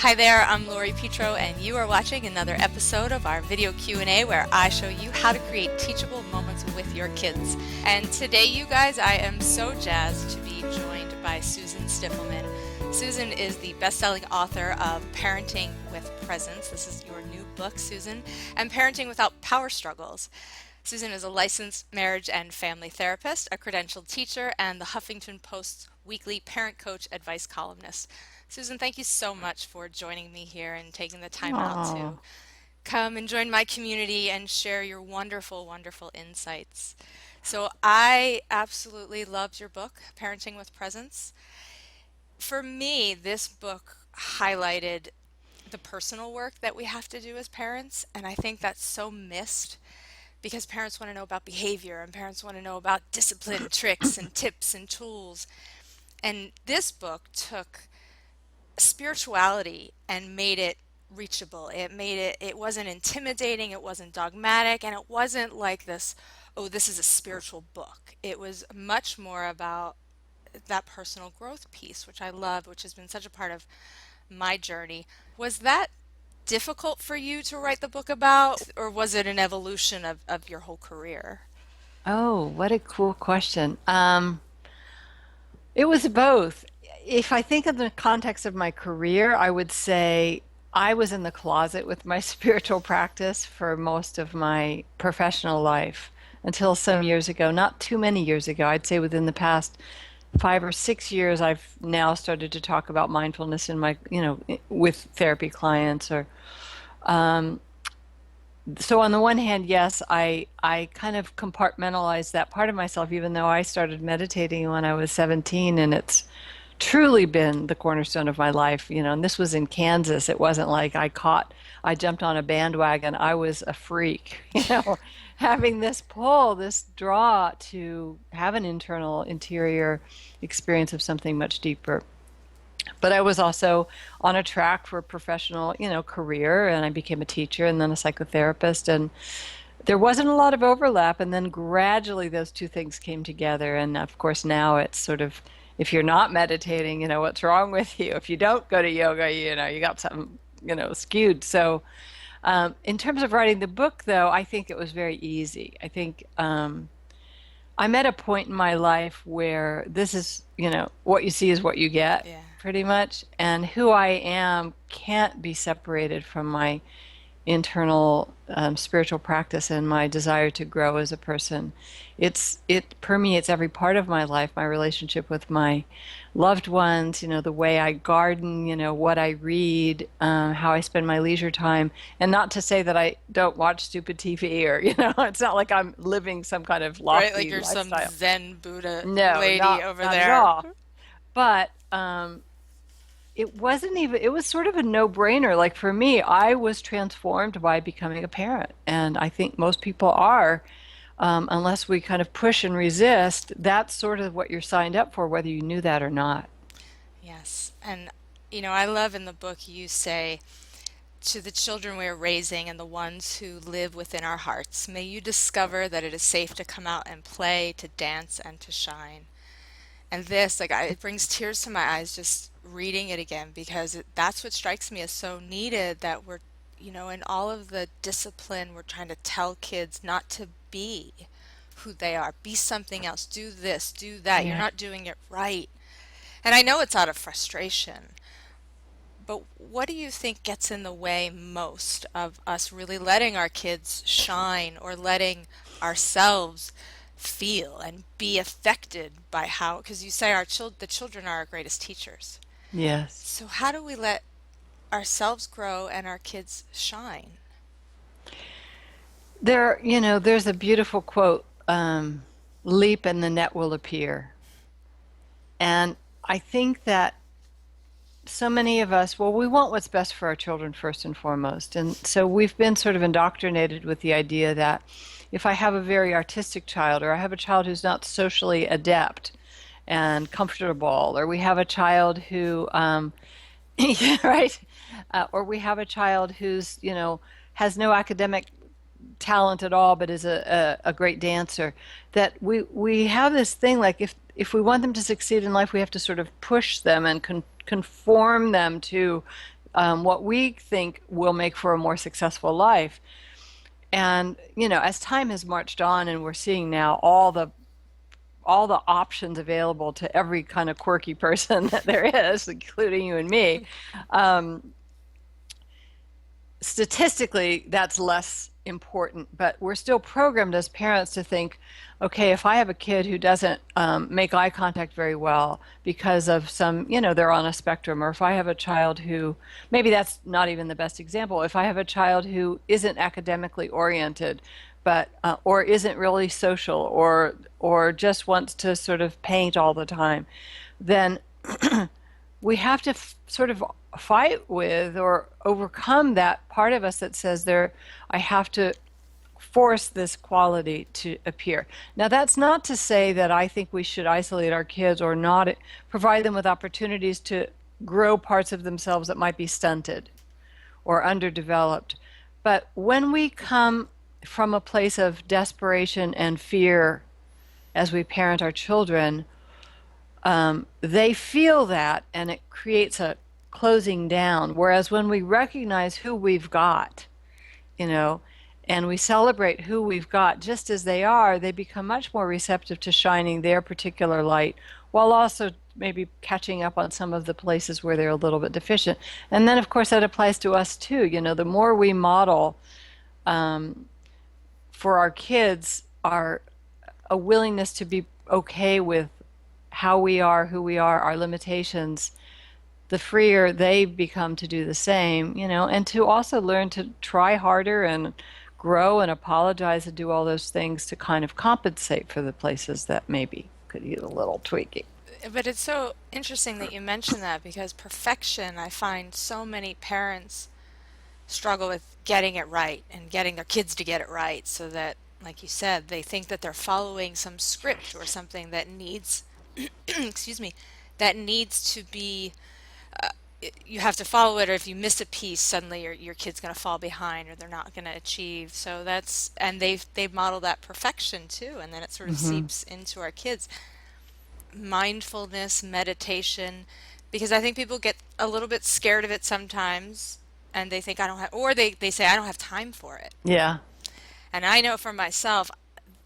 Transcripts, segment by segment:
Hi there, I'm Lori Petro, and you are watching another episode of our video Q&A where I show you how to create teachable moments with your kids. And today, you guys, I am so jazzed to be joined by Susan Stiffelman. Susan is the best-selling author of Parenting with Presence. This is your new book, Susan, and Parenting Without Power Struggles. Susan is a licensed marriage and family therapist, a credentialed teacher, and the Huffington Post's weekly parent coach advice columnist. Susan, thank you so much for joining me here and taking the time out to Oh, come and join my community and share your wonderful, wonderful insights. So I absolutely loved your book, Parenting with Presence. For me, this book highlighted the personal work that we have to do as parents, and I think that's so missed because parents want to know about behavior and parents want to know about discipline, tricks, and tips and tools. And this book took spirituality and made it reachable. It wasn't intimidating, it wasn't dogmatic, and it wasn't like this, oh, this is a spiritual book. It was much more about that personal growth piece, which I love, which has been such a part of my journey. Was that difficult for you to write the book about, or was it an evolution of your whole career? what a cool question. It was both. If I think of the context of my career, I would say I was in the closet with my spiritual practice for most of my professional life until some years ago, not too many years ago. I'd say within the past 5 or 6 years, I've now started to talk about mindfulness in my, with therapy clients or so on the one hand, yes, I kind of compartmentalized that part of myself, even though I started meditating when I was 17, and it's truly been the cornerstone of my life, and this was in Kansas. It wasn't like I jumped on a bandwagon. I was a freak, having this pull, this draw to have an interior experience of something much deeper. But I was also on a track for a professional, career, and I became a teacher and then a psychotherapist, and there wasn't a lot of overlap. And then gradually those two things came together. And of course, now it's sort of, if you're not meditating, what's wrong with you? If you don't go to yoga, you got something, skewed. So, in terms of writing the book, though, I think it was very easy. I think I'm at a point in my life where this is, what you see is what you get, Yeah. pretty much. And who I am can't be separated from my internal spiritual practice and my desire to grow as a person. It permeates every part of my life, my relationship with my loved ones, the way I garden, what I read, how I spend my leisure time. And not to say that I don't watch stupid TV or, it's not like I'm living some kind of Right, like lofty you're some lifestyle. Zen Buddha No, lady not over not at there. all. But it wasn't even, it was sort of a no-brainer. Like for me, I was transformed by becoming a parent. And I think most people are, unless we kind of push and resist, that's sort of what you're signed up for, whether you knew that or not. Yes. And, I love in the book you say, to the children we are raising and the ones who live within our hearts, may you discover that it is safe to come out and play, to dance, and to shine. And this, it brings tears to my eyes just reading it again because that's what strikes me as so needed that we're, in all of the discipline, we're trying to tell kids not to be who they are. Be something else. Do this, do that. You're Yeah. not doing it right. And I know it's out of frustration, but what do you think gets in the way most of us really letting our kids shine or letting ourselves feel and be affected by how, because you say the children are our greatest teachers. Yes. So how do we let ourselves grow and our kids shine? There's a beautiful quote, leap and the net will appear. And I think that so many of us, well, we want what's best for our children first and foremost. And so we've been sort of indoctrinated with the idea that if I have a very artistic child, or I have a child who's not socially adept and comfortable, or we have a child who, yeah, right, or we have a child who's, has no academic talent at all, but is a great dancer, that we have this thing like if we want them to succeed in life, we have to sort of push them and conform them to what we think will make for a more successful life. And, as time has marched on and we're seeing now all the options available to every kind of quirky person that there is, including you and me, um, statistically, that's less important, but we're still programmed as parents to think, okay, if I have a kid who doesn't make eye contact very well because of some, they're on a spectrum, or if I have a child who, maybe that's not even the best example, if I have a child who isn't academically oriented, but or isn't really social, or just wants to sort of paint all the time, then we have to sort of fight with or overcome that part of us that says I have to force this quality to appear. Now, that's not to say that I think we should isolate our kids or not provide them with opportunities to grow parts of themselves that might be stunted or underdeveloped. But when we come from a place of desperation and fear as we parent our children, they feel that, and it creates a closing down. Whereas when we recognize who we've got, you know, and we celebrate who we've got just as they are, they become much more receptive to shining their particular light while also maybe catching up on some of the places where they're a little bit deficient. And then, of course, that applies to us too. The more we model for our kids a willingness to be okay with how we are, who we are, our limitations, the freer they become to do the same, and to also learn to try harder and grow and apologize and do all those things to kind of compensate for the places that maybe could use a little tweaking. But it's so interesting that you mention that because perfection, I find so many parents struggle with getting it right and getting their kids to get it right so that, like you said, they think that they're following some script or something that needs, excuse me, that needs to be, you have to follow it, or if you miss a piece, suddenly your kid's going to fall behind or they're not going to achieve. So that's, and they've modeled that perfection too, and then it sort of Hmm. seeps into our kids. Mindfulness, meditation, because I think people get a little bit scared of it sometimes and they think I don't have, or they say I don't have time for it. Yeah. And I know for myself,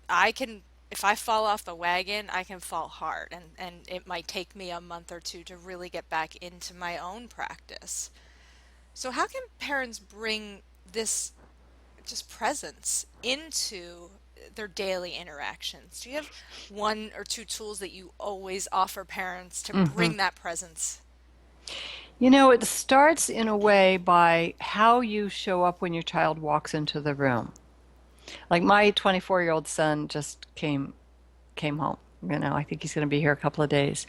I can, if I fall off the wagon, I can fall hard. And it might take me a month or two to really get back into my own practice. So, how can parents bring this just presence into their daily interactions? Do you have one or two tools that you always offer parents to Hmm. bring that presence? It starts in a way by how you show up when your child walks into the room. Like my 24-year-old son just came home. I think he's going to be here a couple of days.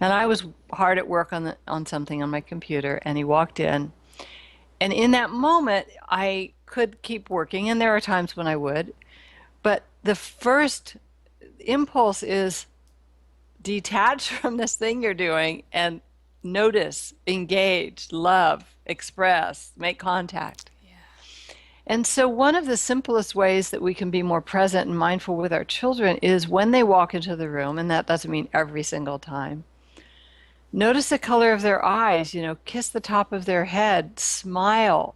And I was hard at work on something on my computer, and he walked in. And in that moment, I could keep working, and there are times when I would. But the first impulse is detach from this thing you're doing and notice, engage, love, express, make contact. Yeah. And so, one of the simplest ways that we can be more present and mindful with our children is when they walk into the room, and that doesn't mean every single time. Notice the color of their eyes, kiss the top of their head, smile,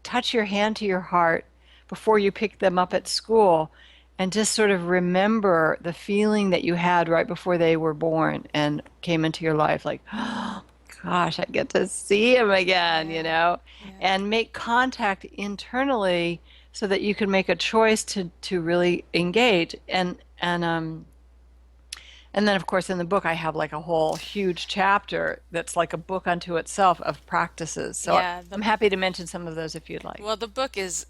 touch your hand to your heart before you pick them up at school, and just sort of remember the feeling that you had right before they were born and came into your life like, oh, gosh, I get to see him again, Yeah. Yeah. and make contact internally so that you can make a choice to really engage. And then, of course, in the book, I have like a whole huge chapter that's like a book unto itself of practices. So Yeah, I'm happy to mention some of those if you'd like. well, the book is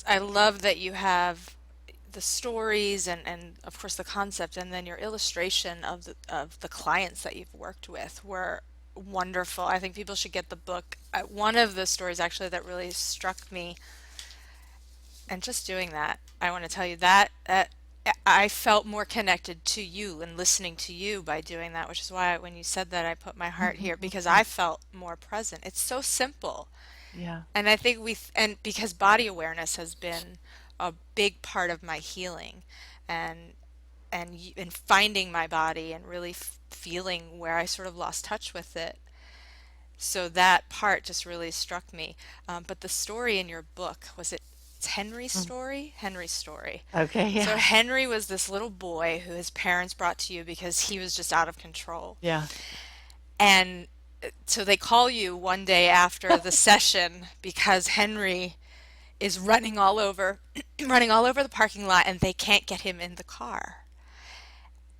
I love that you have the stories and of course the concept and then your illustration of the clients that you've worked with were wonderful. I think people should get the book. One of the stories actually that really struck me, and just doing that, I want to tell you that I felt more connected to you and listening to you by doing that, which is why when you said that I put my heart here because I felt more present. It's so simple. Yeah. And I think and because body awareness has been a big part of my healing and and finding my body and really feeling where I sort of lost touch with it. So that part just really struck me. But the story in your book, was it's Henry's Mm. story? Henry's story. Okay, So yeah. Henry was this little boy who his parents brought to you because he was just out of control. Yeah. And so they call you one day after the session because Henry is running all over running all over the parking lot and they can't get him in the car.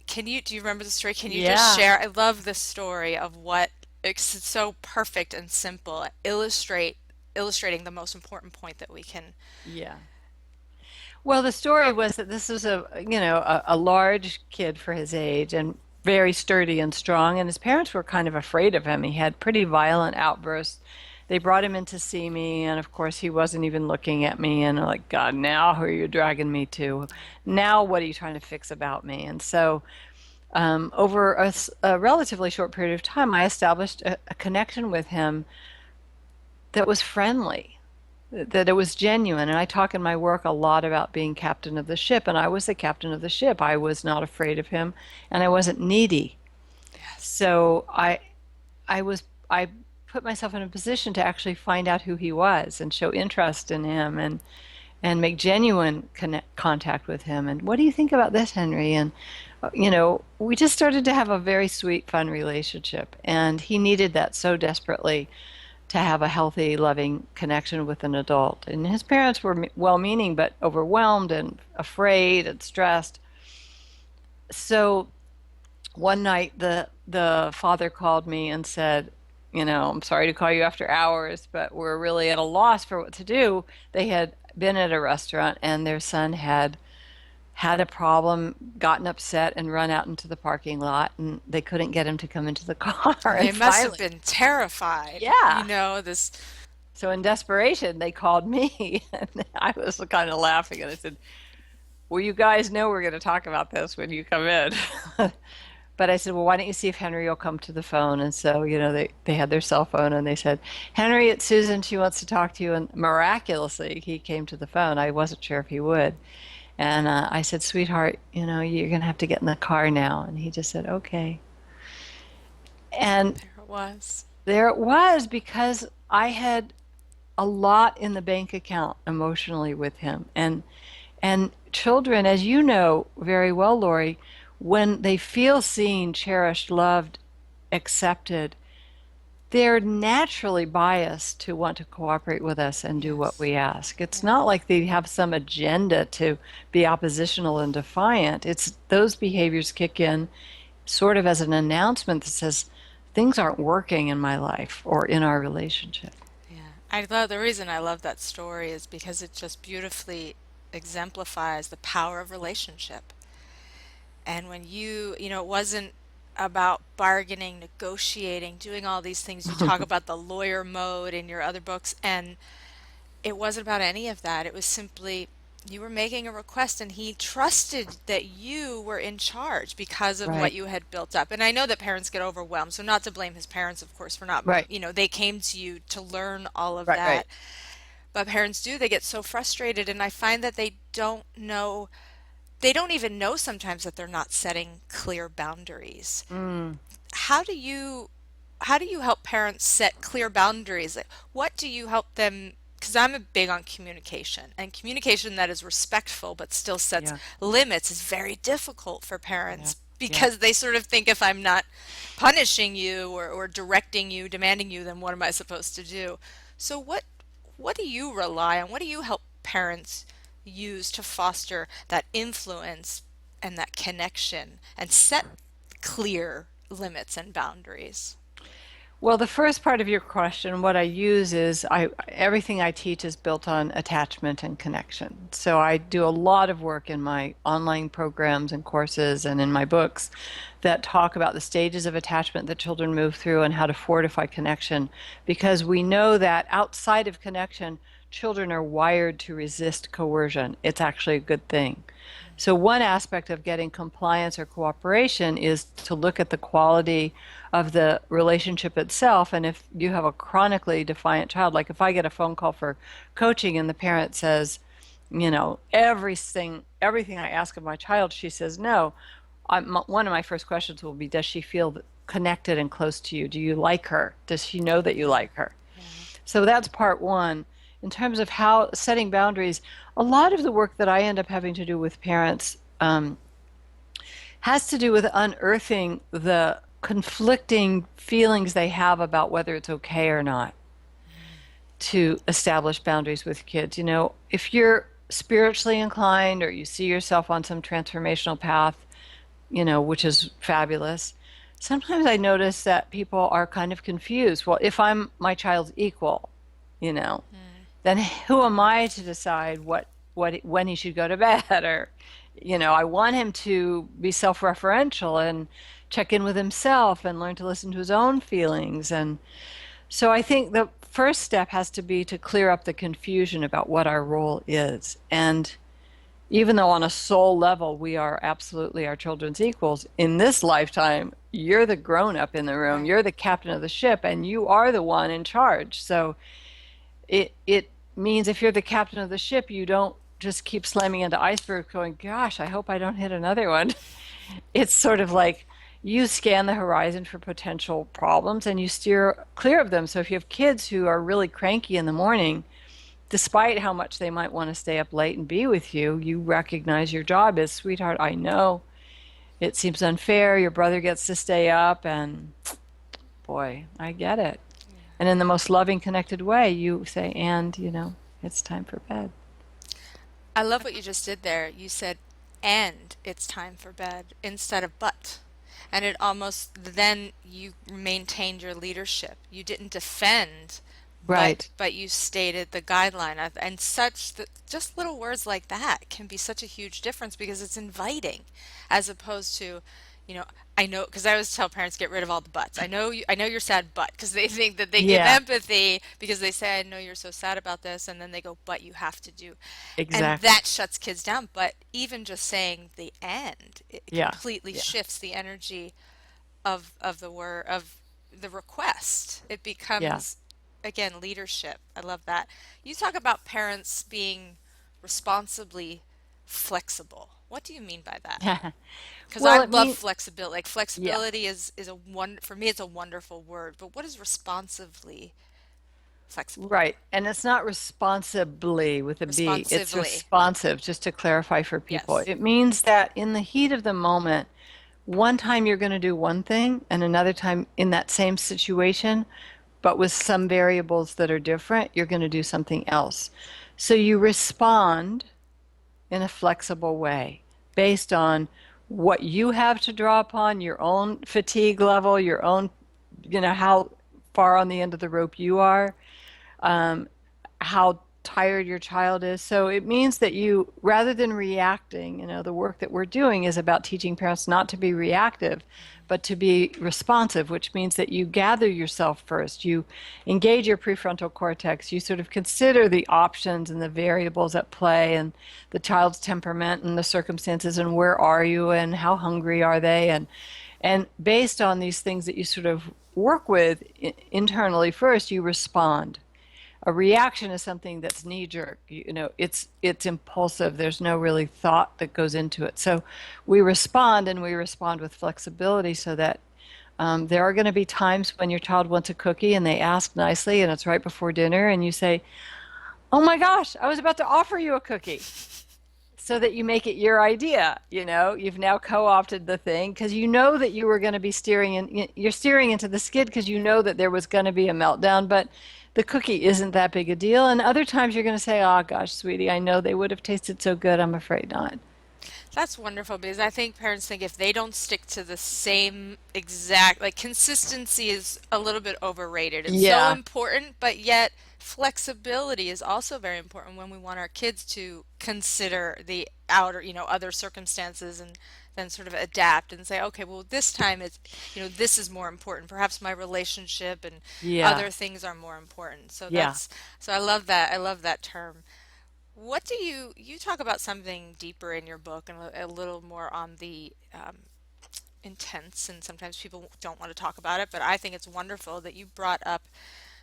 Do you remember the story? Can you just Yeah. share? I love the story of what it's so perfect and simple, illustrating the most important point that we can. Yeah. Well, the story was that this was a large kid for his age and very sturdy and strong, and his parents were kind of afraid of him. He had pretty violent outbursts. They brought him in to see me, and of course, he wasn't even looking at me. And I'm like, God, now who are you dragging me to? Now, what are you trying to fix about me? And so, over a relatively short period of time, I established a connection with him that was friendly, that it was genuine. And I talk in my work a lot about being captain of the ship, and I was the captain of the ship. I was not afraid of him, and I wasn't needy. Yes. So I put myself in a position to actually find out who he was and show interest in him and make genuine contact with him. And what do you think about this, Henry? And we just started to have a very sweet, fun relationship, and he needed that so desperately to have a healthy, loving connection with an adult. And his parents were well-meaning, but overwhelmed and afraid and stressed. So one night, the father called me and said, I'm sorry to call you after hours, but we're really at a loss for what to do. They had been at a restaurant and their son had a problem, gotten upset, and run out into the parking lot, and they couldn't get him to come into the car. They And must have finally, been terrified. yeah. This. So in desperation, they called me, and I was kind of laughing, and I said, "Well, you guys know we're going to talk about this when you come in." But I said, "Well, why don't you see if Henry will come to the phone?" And so, they had their cell phone, and they said, "Henry, it's Susan. She wants to talk to you." And miraculously, he came to the phone. I wasn't sure if he would. And I said, "Sweetheart, you're going to have to get in the car now." And he just said, "Okay." And There it was. there it was, because I had a lot in the bank account emotionally with him. And children, as you know very well, Lori, when they feel seen, cherished, loved, accepted, they're naturally biased to want to cooperate with us and do what Yes. we ask. It's Yeah. not like they have some agenda to be oppositional and defiant. It's those behaviors kick in sort of as an announcement that says things aren't working in my life or in our relationship. Yeah. I love the reason I love that story is because it just beautifully exemplifies the power of relationship. And when it wasn't about bargaining, negotiating, doing all these things. You talk about the lawyer mode in your other books, and it wasn't about any of that. It was simply you were making a request, and he trusted that you were in charge because of what Right, you had built up. And I know that parents get overwhelmed, so not to blame his parents, of course, for not, right, they came to you to learn all of right. that. But parents do, they get so frustrated, and I find that they don't even know sometimes that they're not setting clear boundaries. Mm, How do you how do you help parents set clear boundaries? Like, what do you help them? Because I'm a big on communication, and communication that is respectful but still sets yeah, limits is very difficult for yeah, parents yeah. because they sort of think if I'm not punishing you or directing you, demanding you, then what am I supposed to do? So what do you rely on? What do you help parents use to foster that influence and that connection and set clear limits and boundaries? Well, the first part of your question, what I use is everything I teach is built on attachment and connection. So I do a lot of work in my online programs and courses and in my books that talk about the stages of attachment that children move through and how to fortify connection, because we know that outside of connection, children are wired to resist coercion. It's actually a good thing. So one aspect of getting compliance or cooperation is to look at the quality of the relationship itself. And if you have a chronically defiant child, like if I get a phone call for coaching and the parent says, everything I ask of my child, she says no. One of my first questions will be, does she feel connected and close to you? Do you like her? Does she know that you Yeah. like her? Yeah. So that's part one. In terms of how setting boundaries, a lot of the work that I end up having to do with parents has to do with unearthing the conflicting feelings they have about whether it's okay or not to establish boundaries with kids. You know, if you're spiritually inclined or you see yourself on some transformational path, you know, which is fabulous, sometimes I notice that people are kind of confused. Well, if I'm my child's equal, you know, Mm. then who am I to decide what when he should go to bed? Or you know, I want him to be self-referential and check in with himself and learn to listen to his own feelings. And so I think the first step has to be to clear up the confusion about what our role is. And even though on a soul level we are absolutely our children's equals, in this lifetime, you're the grown up in the room, Right. you're the captain of the ship, and you are the one in charge. So it means if you're the captain of the ship, you don't just keep slamming into icebergs going, gosh, I hope I don't hit another one. It's sort of like you scan the horizon for potential problems and you steer clear of them. So if you have kids who are really cranky in the morning, despite how much they might want to stay up late and be with you, you recognize your job is, sweetheart, I know it seems unfair. Your brother gets to stay up, and boy, I get it. And in the most loving, connected way, you say, and, you know, it's time for bed. I love what you just did there. You said, and it's time for bed instead of but. And it almost, then you maintained your leadership. You didn't defend, Right. but you stated the guideline. And such, just little words like that can be such a huge difference because it's inviting as opposed to, you know, I know, because I always tell parents get rid of all the buts. I know you're sad, but because they think that they give Yeah, empathy because they say, I know you're so sad about this, and then they go, but you have to do, and exactly. that shuts kids down. But even just saying the end, it Yeah, completely yeah, shifts the energy of the word of the request. It yeah. becomes again leadership. I love that. You talk about parents being responsibly flexible. What do you mean by that? Because I Well, it love means, flexibility. Like yeah, flexibility is a one for me. It's a wonderful word. But what is responsively flexible? right. And it's not responsibly with a B, it's Responsively. responsive, just to clarify for people. Yes. It means that in the heat of the moment, one time you're going to do one thing, and another time in that same situation, but with some variables that are different, you're going to do something else. So you respond in a flexible way based on what you have to draw upon, your own fatigue level, your own, you know, how far on the end of the rope you are, um, how tired your child is. So it means that you, rather than reacting, you know, the work that we're doing is about teaching parents not to be reactive, but to be responsive, which means that you gather yourself first. You engage your prefrontal cortex. You sort of consider the options and the variables at play and the child's temperament and the circumstances and where are you and how hungry are they and based on these things that you sort of work with internally first, you respond. A reaction is something that's knee jerk. You know, it's impulsive. There's no really thought that goes into it. So we respond and we respond with flexibility so that there are going to be times when your child wants a cookie and they ask nicely and it's right before dinner and you say, "Oh my gosh, I was about to offer you a cookie." So that you make it your idea, you know, you've now co-opted the thing because you know that you were going to be steering in, you're steering into the skid because you know that there was going to be a meltdown, but the cookie isn't that big a deal. And other times you're going to say, oh gosh, sweetie, I know they would have tasted so good. I'm afraid not. That's wonderful because I think parents think if they don't stick to the same exact, like consistency is a little bit overrated. It's so Yeah. important, but yet flexibility is also very important when we want our kids to consider the outer, other circumstances and then sort of adapt and say, okay, well, this time it's, this is more important. Perhaps my relationship and Yeah. other things are more important. So Yeah. so I love that. I love that term. What do you talk about something deeper in your book and a little more on the intense, and sometimes people don't want to talk about it, but I think it's wonderful that you brought up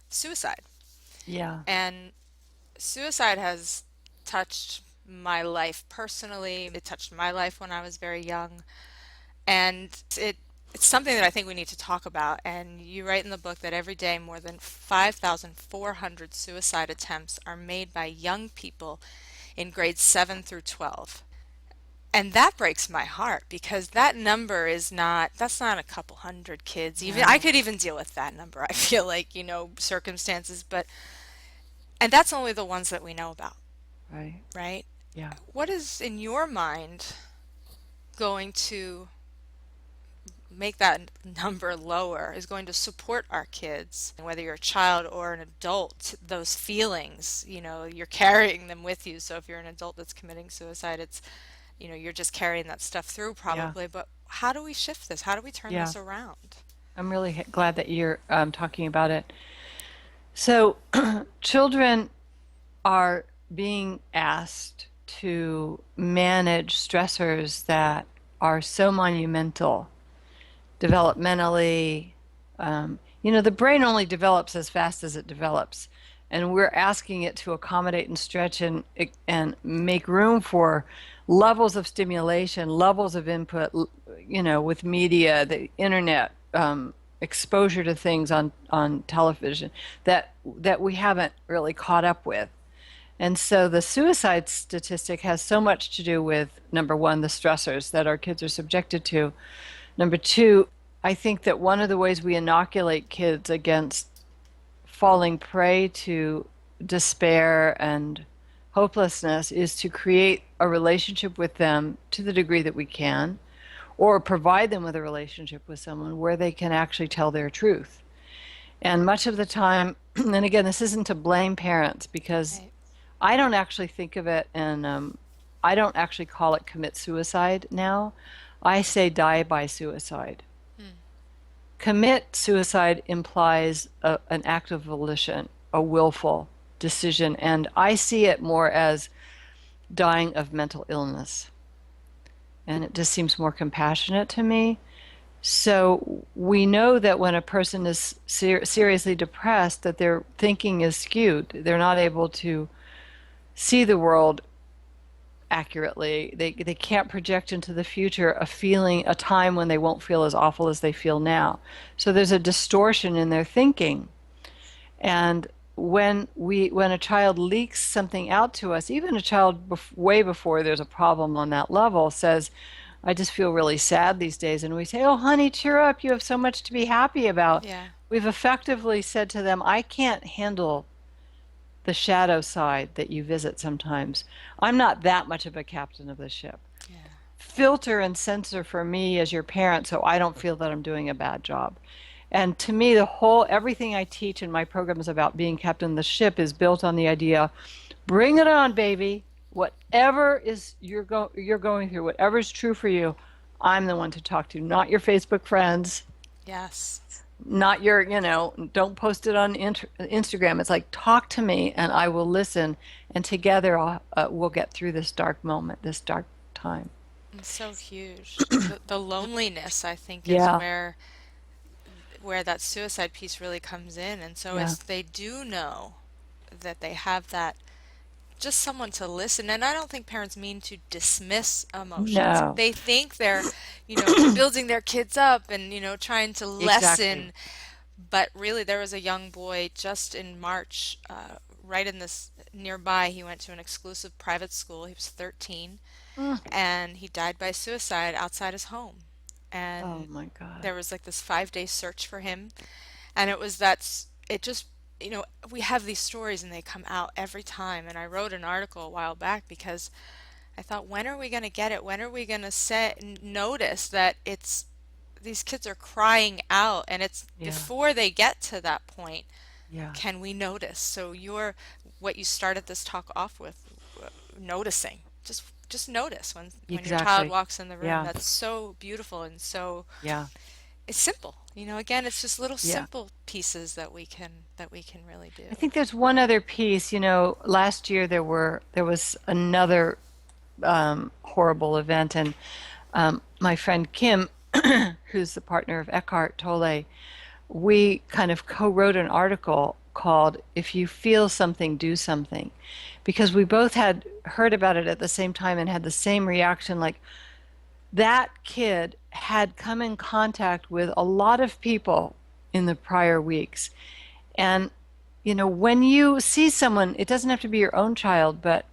suicide. Yeah. And suicide has touched my life personally. It touched my life when I was very young. And it it's something that I think we need to talk about. And you write in the book that every day more than 5,400 suicide attempts are made by young people in grades 7 through 12. And that breaks my heart because that number is not, that's not a couple hundred kids. Even I No, could even deal with that number. I feel like, circumstances, but, and that's only the ones that we know about, right? right? Yeah, What is in your mind going to make that number lower, is going to support our kids, whether you're a child or an adult, those feelings, you're carrying them with you. So if you're an adult that's committing suicide, it's, you're just carrying that stuff through yeah, probably. But how do we shift this? How do we turn yeah. this around? I'm really glad that you're talking about it. So, children are being asked to manage stressors that are so monumental developmentally. The brain only develops as fast as it develops, and we're asking it to accommodate and stretch and make room for levels of stimulation, levels of input, with media, the internet, exposure to things on television that we haven't really caught up with. And so the suicide statistic has so much to do with number one, the stressors that our kids are subjected to. Number two, I think that one of the ways we inoculate kids against falling prey to despair and hopelessness is to create a relationship with them to the degree that we can, or provide them with a relationship with someone where they can actually tell their truth. And much of the time, and again, this isn't to blame parents because Right. I don't actually think of it and I don't actually call it commit suicide now. I say die by suicide. Hmm. Commit suicide implies an act of volition, a willful decision, and I see it more as dying of mental illness. And it just seems more compassionate to me. So we know that when a person is seriously depressed, that their thinking is skewed. They're not able to see the world accurately. They can't project into the future a feeling, a time when they won't feel as awful as they feel now. So there's a distortion in their thinking. And when a child leaks something out to us, even a child way before there's a problem on that level says, I just feel really sad these days. And we say, oh, honey, cheer up. You have so much to be happy about. Yeah. We've effectively said to them, I can't handle the shadow side that you visit sometimes. I'm not that much of a captain of the ship. Yeah. Filter and censor for me as your parent so I don't feel that I'm doing a bad job. And to me, everything I teach in my programs about being captain of the ship is built on the idea, bring it on, baby. Whatever is you're going through, whatever is true for you, I'm the one to talk to, not your Facebook friends, Yes. not your, don't post it on Instagram. It's like, talk to me and I will listen. And together we'll get through this dark moment, this dark time. It's so huge. The loneliness, I think, is Yeah, where that suicide piece really comes in. And so yeah. as they do know that they have that, just someone to listen. And I don't think parents mean to dismiss emotions. No, They think they're, building their kids up and, trying to exactly. lessen. But really, there was a young boy just in March, right in this nearby. He went to an exclusive private school. He was 13, Mm. and he died by suicide outside his home. Oh And my God. there was like this 5-day search for him. And it just, we have these stories and they come out every time. And I wrote an article a while back because I thought, when are we going to get it? When are we going to notice that these kids are crying out, and it's Yeah, before they get to that point, yeah, can we notice? So what you started this talk off with, noticing. Just notice when your child exactly. walks in the room. Yeah, That's so beautiful and so yeah, it's simple. Again, it's just little yeah. simple pieces that we can really do. I think there's one other piece. Last year there was another horrible event, and my friend Kim, who's the partner of Eckhart Tolle, we kind of co-wrote an article called "If You Feel Something, Do Something," because we both had heard about it at the same time and had the same reaction, like, that kid had come in contact with a lot of people in the prior weeks. And, when you see someone, it doesn't have to be your own child, but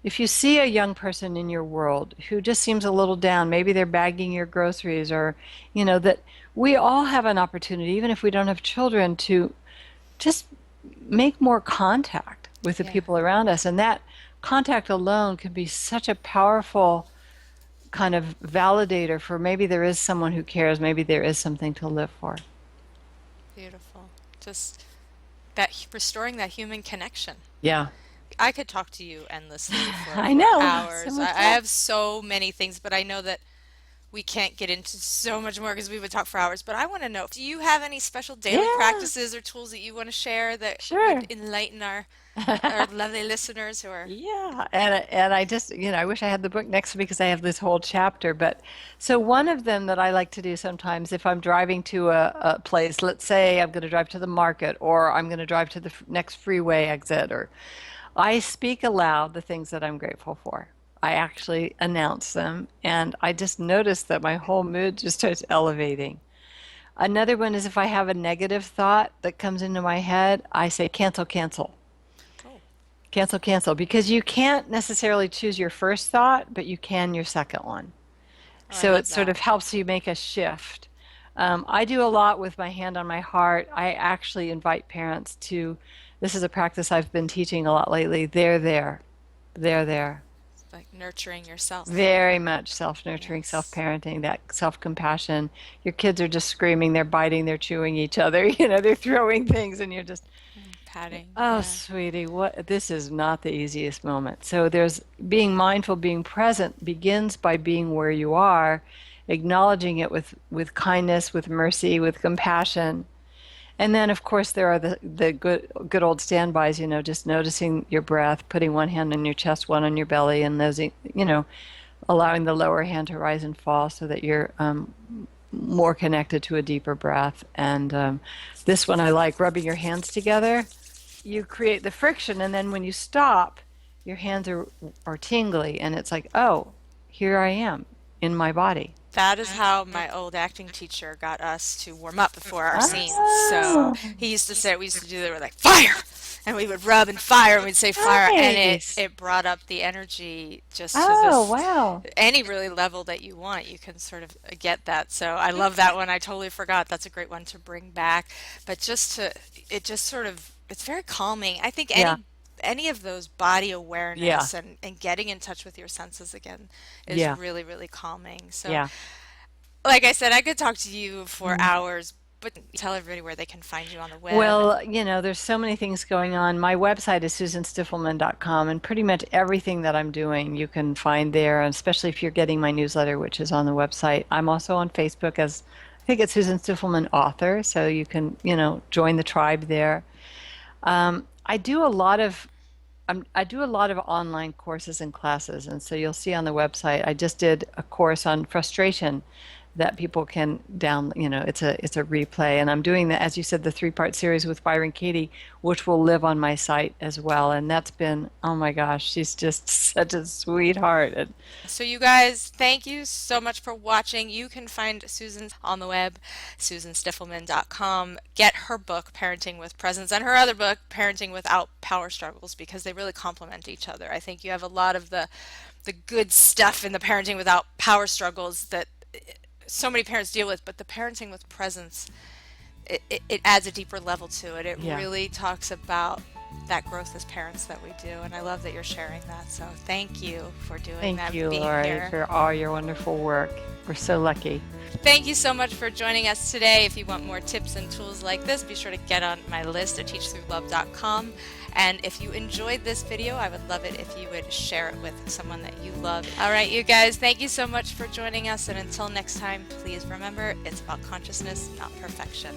if you see a young person in your world who just seems a little down, maybe they're bagging your groceries, or, that we all have an opportunity, even if we don't have children, to just make more contact with the Yeah. people around us. And that contact alone can be such a powerful kind of validator for maybe there is someone who cares, maybe there is something to live for. Beautiful. Just that restoring that human connection. Yeah. I could talk to you endlessly for, I for know. So hours. I, much I love. have so many things, but I know that we can't get into so much more because we would talk for hours. But I want to know, do you have any special daily Yeah, practices or tools that you want to share that would sure. enlighten our lovely listeners who are, Yeah, and I just, I wish I had the book next to me because I have this whole chapter. But so one of them that I like to do sometimes if I'm driving to a place, let's say I'm going to drive to the market or I'm going to drive to the next freeway exit, or I speak aloud the things that I'm grateful for. I actually announce them, and I just notice that my whole mood just starts elevating. Another one is if I have a negative thought that comes into my head, I say cancel, cancel. oh, Cancel, cancel, because you can't necessarily choose your first thought, but you can your second one. oh, I So it love sort that. of helps you make a shift. I do a lot with my hand on my heart. I actually invite parents to, this is a practice I've been teaching a lot lately. They're there. They're there. It's like nurturing yourself. Very much self-nurturing, Yes. self-parenting, that self-compassion. Your kids are just screaming, they're biting, they're chewing each other, they're throwing things, and you're just, And patting. oh, Yeah. sweetie, what this is not the easiest moment. So there's being mindful, being present begins by being where you are, acknowledging it with kindness, with mercy, with compassion. And then of course there are the good old standbys, just noticing your breath, putting one hand on your chest, one on your belly, and those, allowing the lower hand to rise and fall so that you're more connected to a deeper breath. And this one I like, rubbing your hands together. You create the friction, and then when you stop, your hands are tingly, and it's like, oh, here I am in my body. That is how my old acting teacher got us to warm up before our scenes. So Oh, he used to say, we used to do that, we're like, fire! And we would rub and fire, and we'd say fire, and it, nice. it brought up the energy just to Oh, this, wow. any really level that you want. You can sort of get that. So I love that one. I totally forgot. That's a great one to bring back. But it just sort of, it's very calming. I think Yeah, any of those body yeah, awareness and getting in touch with your senses again is yeah, really, really calming. So yeah. like I said, I could talk to you for Mm. hours, but tell everybody where they can find you on the web and Well, there's so many things going on. My website is susanstiffelman.com, and pretty much everything that I'm doing you can find there, and especially if you're getting my newsletter, which is on the website. I'm also on Facebook as I think it's Susan Stiffelman Author, so you can, join the tribe there. I do a lot of I do a lot of online courses and classes, and so you'll see on the website. I just did a course on frustration that people can it's a replay, and I'm doing the, as you said, the three-part series with Byron Katie, which will live on my site as well. And that's been, oh my gosh, she's just such a sweetheart. And so you guys, thank you so much for watching. You can find Susan on the web, susanstiffelman.com. Get her book, Parenting with Presence, and her other book, Parenting Without Power Struggles, because they really complement each other. I think you have a lot of the good stuff in the Parenting Without Power Struggles that so many parents deal with, but the Parenting with Presence, it adds a deeper level to it. It yeah, really talks about that growth as parents that we do, and I love that you're sharing that. So thank you for doing thank that, you, being Lori, here. for all your wonderful work. We're so lucky. Thank you so much for joining us today. If you want more tips and tools like this, be sure to get on my list at teachthroughlove.com. And if you enjoyed this video, I would love it if you would share it with someone that you love. All right, you guys, thank you so much for joining us. And until next time, please remember, it's about consciousness, not perfection.